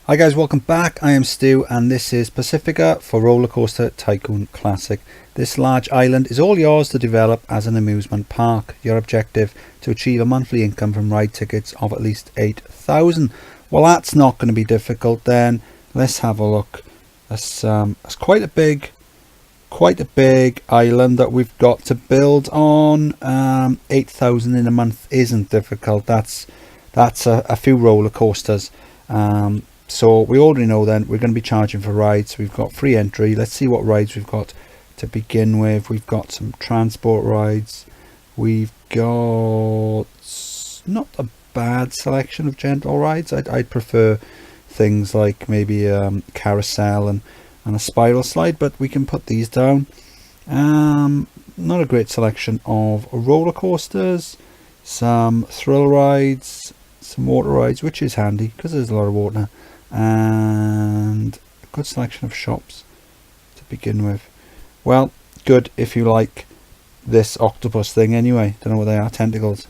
Hi guys, welcome back. I am Stu and this is Pacifica for Roller Coaster Tycoon Classic. This large island is all yours to develop as an amusement park. Your objective to achieve a monthly income from ride tickets of at least 8,000. Well, that's not going to be difficult then. Let's have a look. That's quite a big island that we've got to build on. 8,000 in a month isn't difficult. That's a few roller coasters. So we already know then we're going to be charging for rides. We've got free entry. Let's see what rides we've got to begin with. We've got some transport rides. We've got not a bad selection of gentle rides. I'd prefer things like maybe carousel and a spiral slide, but we can put these down. Not a great selection of roller coasters, some thrill rides, some water rides, which is handy because there's a lot of water, and a good selection of shops to begin with. Well, good if you like this octopus thing anyway. Don't know what they are. Tentacles.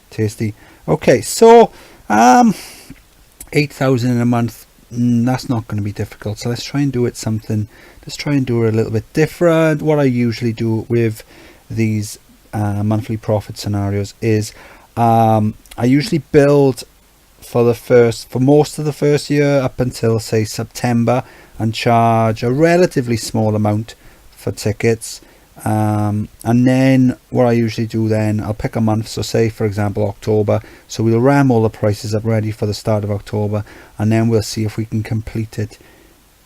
Tasty. Okay, so 8,000 in a month, that's not going to be difficult. So let's try and do it a little bit different. What I usually do with these monthly profit scenarios is I usually build for most of the first year up until say September and charge a relatively small amount for tickets, and then what I usually do then, I'll pick a month, so say for example October, so we'll ram all the prices up ready for the start of October, and then we'll see if we can complete it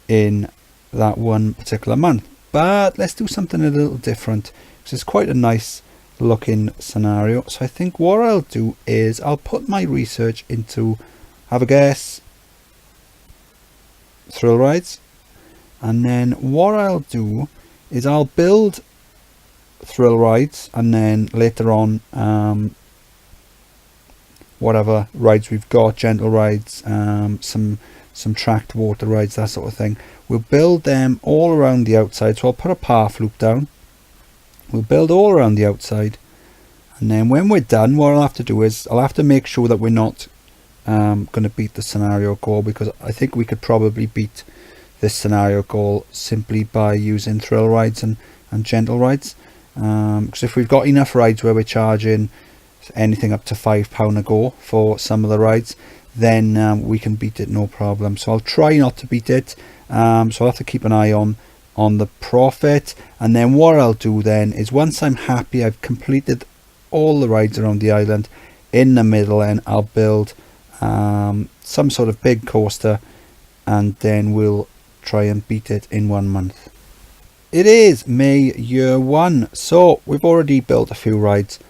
in that one particular month. But let's do something a little different because it's quite a nice looking scenario. So I think what I'll do is I'll put my research into, have a guess, thrill rides, and then what I'll do is I'll build thrill rides, and then later on whatever rides we've got, gentle rides, some tracked water rides, that sort of thing, we'll build them all around the outside. So I'll put a path loop down. We'll build all around the outside, and then when we're done, what I'll have to do is I'll have to make sure that we're not going to beat the scenario goal, because I think we could probably beat this scenario goal simply by using thrill rides and gentle rides, because if we've got enough rides where we're charging anything up to £5 a go for some of the rides, then we can beat it no problem. So I'll try not to beat it, so I'll have to keep an eye on the profit. And then what I'll do then is, once I'm happy I've completed all the rides around the island, in the middle then I'll build some sort of big coaster, and then we'll try and beat it in 1 month. It is May year 1, so we've already built a few rides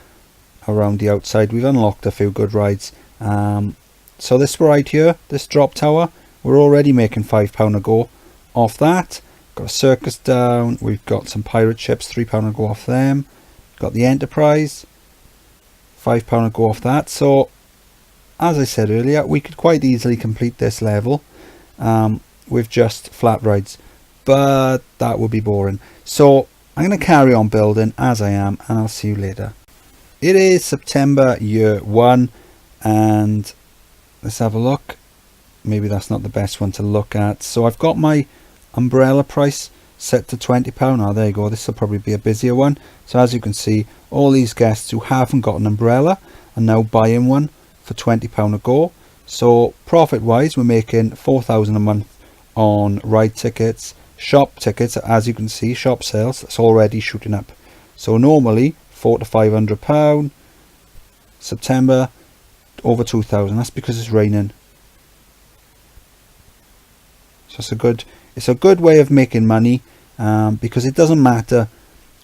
around the outside. We've unlocked a few good rides. So this ride here, this drop tower, we're already making £5 a go off that. Got a circus down, we've got some pirate ships, £3 a go off them. Got the Enterprise, £5 a go off that. So as I said earlier, we could quite easily complete this level with just flat rides, but that would be boring. So I'm going to carry on building as I am, and I'll see you later. It is September year 1, and let's have a look. Maybe that's not the best one to look at. So I've got my umbrella price set to £20. Oh, there you go. This will probably be a busier one. So as you can see, all these guests who haven't got an umbrella are now buying one for £20 a go. So profit wise, we're making £4,000 a month on ride tickets. Shop tickets, as you can see, shop sales, that's already shooting up. So normally £400 to £500. September over 2,000. That's because it's raining. So it's a good way of making money, because it doesn't matter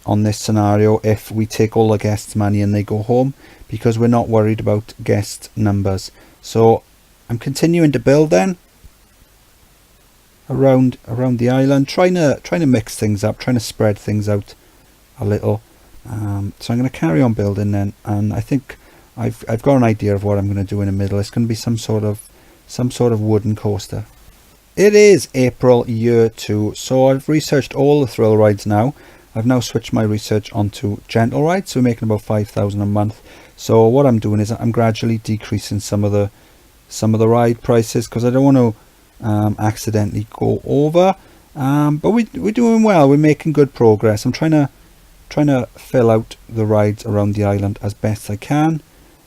on this scenario if we take all the guests' money and they go home, because we're not worried about guest numbers. So I'm continuing to build then around the island, trying to mix things up, trying to spread things out a little. So I'm going to carry on building then, and I think I've got an idea of what I'm going to do in the middle. It's going to be some sort of wooden coaster. It is April year 2, so I've researched all the thrill rides now. I've now switched my research onto gentle rides, so we're making about 5,000 a month. So what I'm doing is I'm gradually decreasing some of the ride prices, because I don't want to accidentally go over. But we're doing well. We're making good progress. I'm trying to fill out the rides around the island as best I can.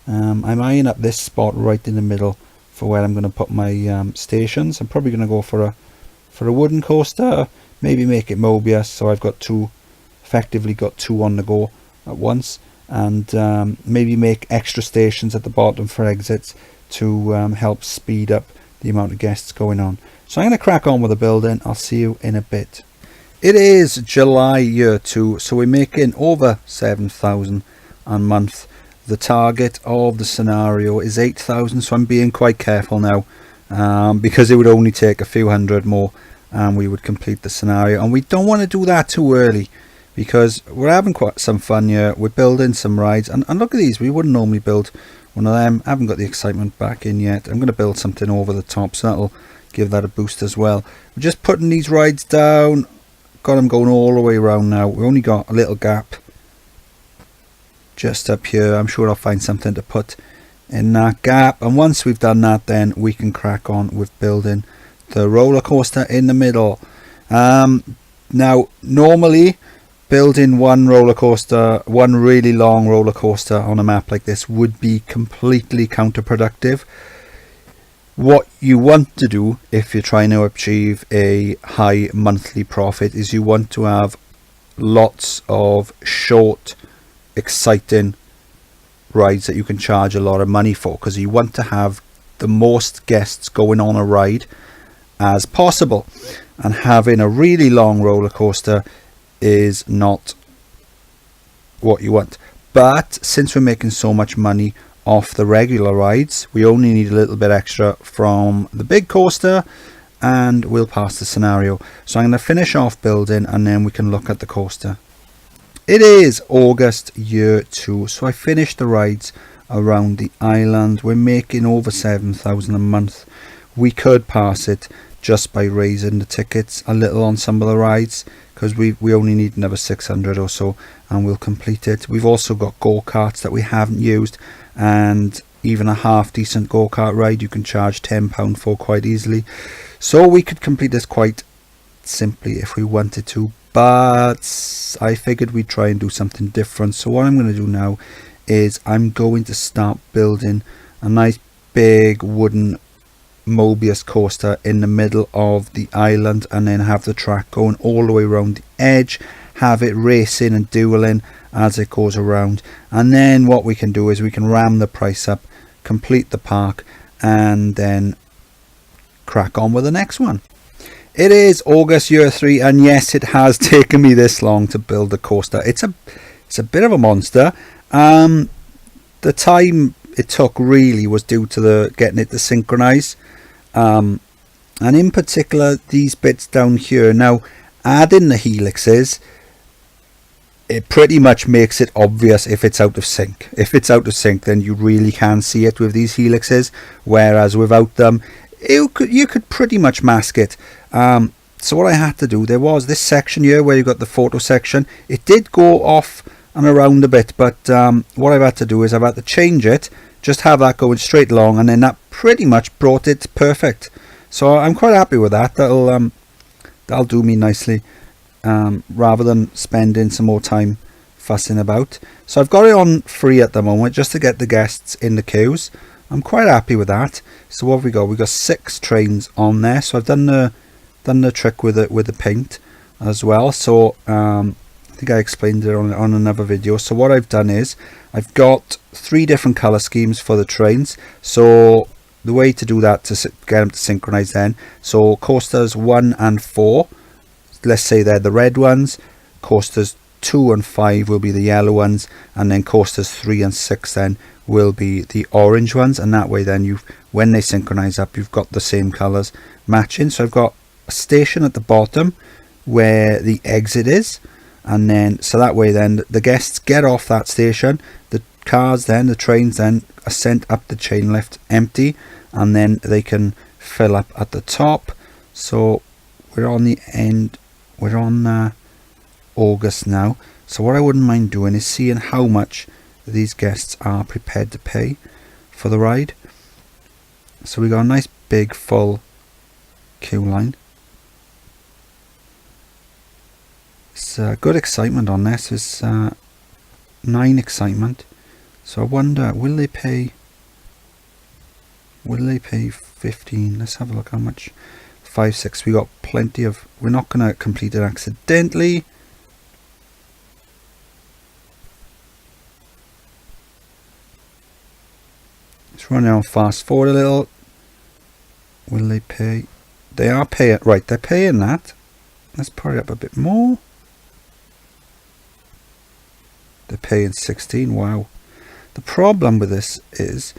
I'm eyeing up this spot right in the middle for where I'm going to put my stations. I'm probably going to go for a wooden coaster, maybe make it Mobius, so I've got effectively got two on the go at once, and maybe make extra stations at the bottom for exits to help speed up the amount of guests going on. So I'm going to crack on with the building. I'll see you in a bit. It is July year 2, so we're making over 7,000 a month. The target of the scenario is 8,000, so I'm being quite careful now, because it would only take a few hundred more and we would complete the scenario, and we don't want to do that too early because we're having quite some fun here. We're building some rides, and look at these. We wouldn't normally build one of them. I haven't got the excitement back in yet. I'm going to build something over the top, so that'll give that a boost as well. We're just putting these rides down, got them going all the way around now. We only got a little gap just up here. I'm sure I'll find something to put in that gap, and once we've done that, then we can crack on with building the roller coaster in the middle. Now normally building one really long roller coaster on a map like this would be completely counterproductive. What you want to do if you're trying to achieve a high monthly profit is you want to have lots of short, exciting rides that you can charge a lot of money for, because you want to have the most guests going on a ride as possible, and having a really long roller coaster is not what you want. But since we're making so much money off the regular rides, we only need a little bit extra from the big coaster and we'll pass the scenario. So I'm going to finish off building and then we can look at the coaster. It is August year 2, so I finished the rides around the island. We're making over 7,000 a month. We could pass it just by raising the tickets a little on some of the rides, because we only need another 600 or so and we'll complete it. We've also got go-karts that we haven't used, and even a half decent go-kart ride you can charge £10 for quite easily. So we could complete this quite simply if we wanted to, but I figured we'd try and do something different. So what I'm going to do now is I'm going to start building a nice big wooden Mobius coaster in the middle of the island, and then have the track going all the way around the edge, have it racing and dueling as it goes around. And then what we can do is we can ram the price up, complete the park, and then crack on with the next one. It is August year 3, and yes, it has taken me this long to build the coaster. It's a bit of a monster. The time it took really was due to getting it to synchronize, and in particular these bits down here. Now adding the helixes, it pretty much makes it obvious if it's out of sync. If it's out of sync, then you really can see it with these helixes, whereas without them you could pretty much mask it. So what I had to do, there was this section here where you got the photo section. It did go off and around a bit, but what I've had to do is I've had to change it, just have that going straight along, and then that pretty much brought it perfect. So I'm quite happy with that. That'll do me nicely, rather than spending some more time fussing about. So I've got it on free at the moment just to get the guests in the queues. I'm quite happy with that. So what have we got? We've got 6 trains on there. So I've done the trick with the paint as well. So I think I explained it on another video. So what I've done is I've got 3 different color schemes for the trains. So the way to do that, to get them to synchronize then, so coasters 1 and 4, let's say they're the red ones, coasters 2 and 5 will be the yellow ones, and then coasters 3 and 6 then will be the orange ones, and that way then when they synchronize up, you've got the same colors matching. So I've got a station at the bottom where the exit is, and then so that way then the guests get off that station, the trains then are sent up the chain lift empty, and then they can fill up at the top. So we're on the end, we're on August now. So what I wouldn't mind doing is seeing how much these guests are prepared to pay for the ride. So we got a nice big full queue line. It's good excitement on this. It's 9 excitement. So I wonder, will they pay 15? Let's have a look how much. 5, 6. We got plenty of. We're not going to complete it accidentally. Let's run out, fast forward a little. Will they pay? They are paying. Right, they're paying that. Let's put it up a bit more. They're paying 16. Wow. The problem with this is,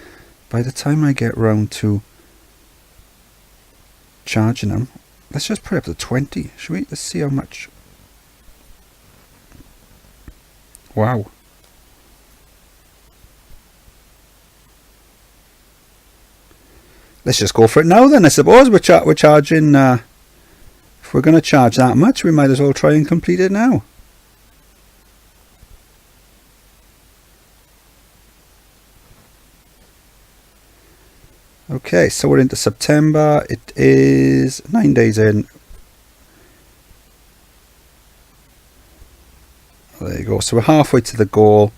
by the time I get round to charging them, let's just put it up to 20. Should we? Let's see how much. Wow. Let's just go for it now then, I suppose. We're charging, if we're going to charge that much, we might as well try and complete it now. Okay, so we're into September. It is 9 days in. There you go. So we're halfway to the goal.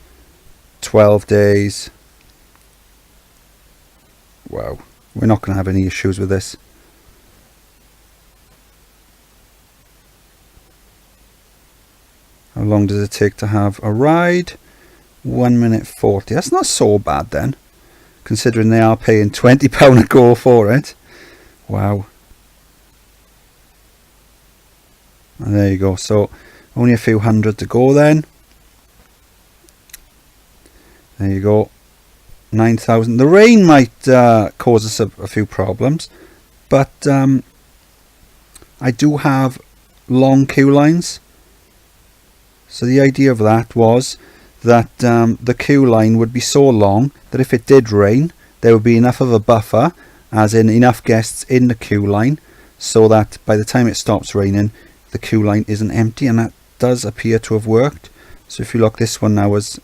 12 days. Wow. We're not going to have any issues with this. How long does it take to have a ride? 1 minute 40. That's not so bad then, considering they are paying £20 a go for it. Wow. And there you go. So only a few hundred to go then. There you go. 9,000. The rain might cause us a few problems, but I do have long queue lines. So the idea of that was that the queue line would be so long that if it did rain, there would be enough of a buffer, as in enough guests in the queue line, so that by the time it stops raining, the queue line isn't empty. And that does appear to have worked. So if you look, this one now, was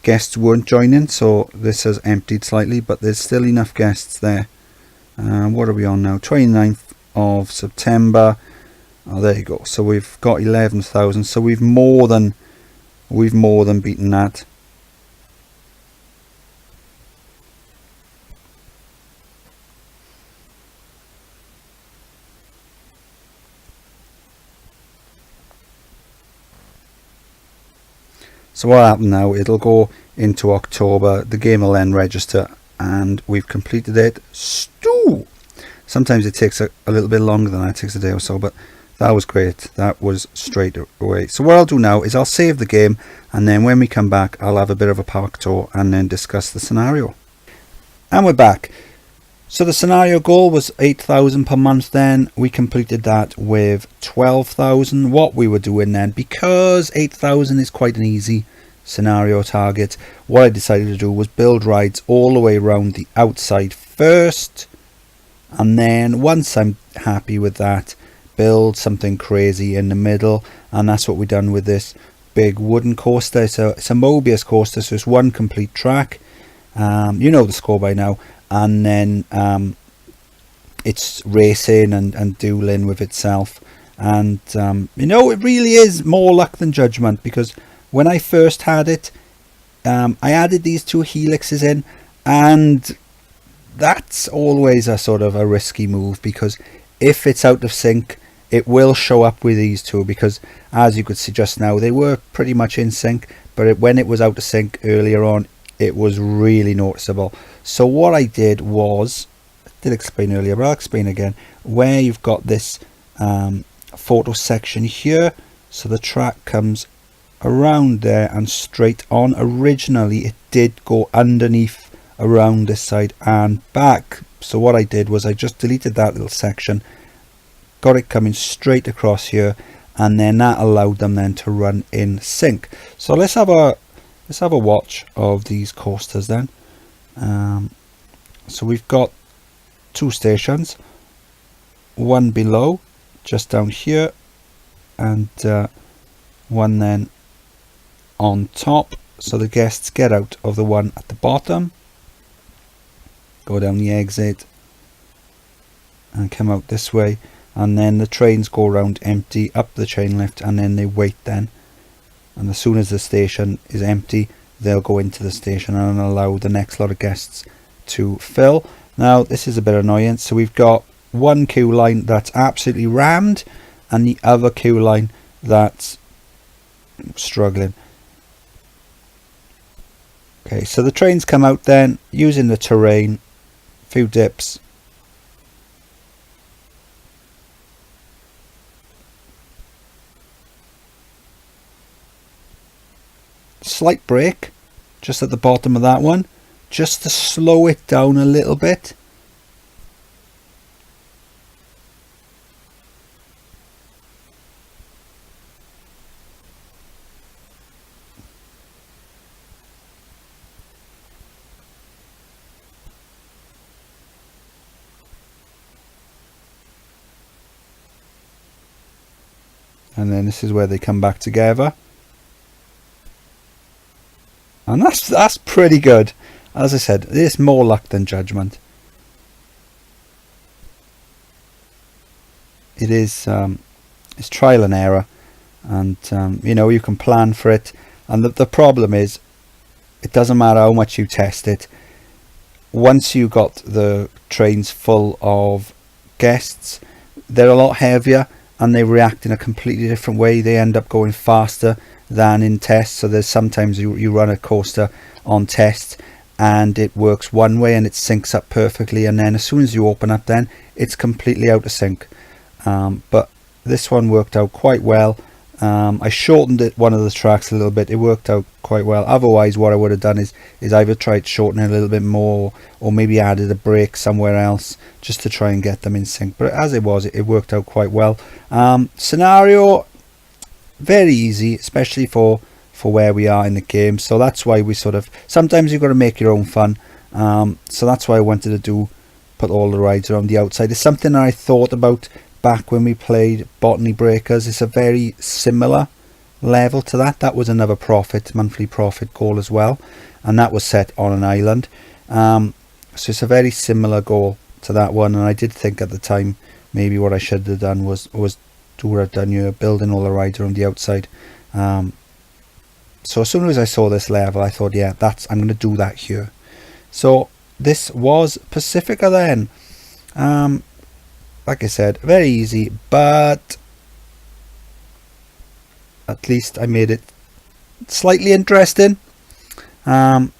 guests weren't joining, so this has emptied slightly, but there's still enough guests there. What are we on now? 29th of September. Oh, there you go. So we've got 11,000. So we've more than beaten that. So what happened now, it'll go into October, the game will then register, and we've completed it. Sometimes it takes a little bit longer than that, it takes a day or so, but that was great. That was straight away. So what I'll do now is I'll save the game, and then when we come back, I'll have a bit of a park tour and then discuss the scenario. And we're back. So the scenario goal was 8,000 per month then. We completed that with 12,000. What we were doing then, because 8,000 is quite an easy scenario target, what I decided to do was build rides all the way around the outside first. And then once I'm happy with that, build something crazy in the middle. And that's what we've done with this big wooden coaster. It's a Mobius coaster, so it's one complete track. You know the score by now. And then it's racing and dueling with itself, and you know, it really is more luck than judgment, because when I first had it, I added these 2 helixes in, and that's always a sort of a risky move, because if it's out of sync, it will show up with these 2, because as you could see just now, they were pretty much in sync, but when it was out of sync earlier on, it was really noticeable. So what I did was, I did explain earlier, but I'll explain again, where you've got this photo section here, so the track comes around there and straight on. Originally it did go underneath, around this side and back. So what I did was I just deleted that little section, got it coming straight across here, and then that allowed them then to run in sync. So let's have a watch of these coasters then. So we've got 2 stations, one below just down here, and one then on top, so the guests get out of the one at the bottom, go down the exit, and come out this way, and then the trains go around empty up the chain lift, and then they wait then, and as soon as the station is empty they'll go into the station and allow the next lot of guests to fill. Now this is a bit annoying, so we've got one queue line that's absolutely rammed and the other queue line that's struggling. Okay, so the trains come out then using the terrain, few dips, slight brake just at the bottom of that one just to slow it down a little bit. And then this is where they come back together. And that's pretty good. As I said, it's more luck than judgment. It is it's trial and error, and you know, you can plan for it. And the problem is, it doesn't matter how much you test it. Once you got the trains full of guests, they're a lot heavier and they react in a completely different way. They end up going faster than in tests. So there's sometimes you run a coaster on test and it works one way and it syncs up perfectly, and then as soon as you open up then it's completely out of sync. But this one worked out quite well. I shortened one of the tracks a little bit. It worked out quite well. Otherwise what I would have done is either tried shortening it a little bit more, or maybe added a brake somewhere else just to try and get them in sync. But as it was, it worked out quite well. Scenario, very easy, especially for where we are in the game. So that's why we sort of, sometimes you've got to make your own fun. So that's why I wanted to put all the rides around the outside. It's something that I thought about back when we played Botany Breakers. It's a very similar level to that. That was another monthly profit goal as well, and that was set on an island. So it's a very similar goal to that one, and I did think at the time maybe what I should have done was do what I've done here, building all the rides around the outside. So as soon as I saw this level, I thought, yeah, I'm going to do that here. So this was Pacifica then. Like I said, very easy, but at least I made it slightly interesting. Hopefully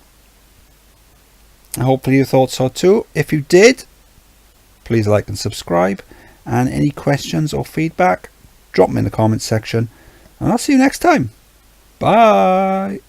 you thought so too. If you did, please like and subscribe. And any questions or feedback, drop them in the comments section. And I'll see you next time. Bye.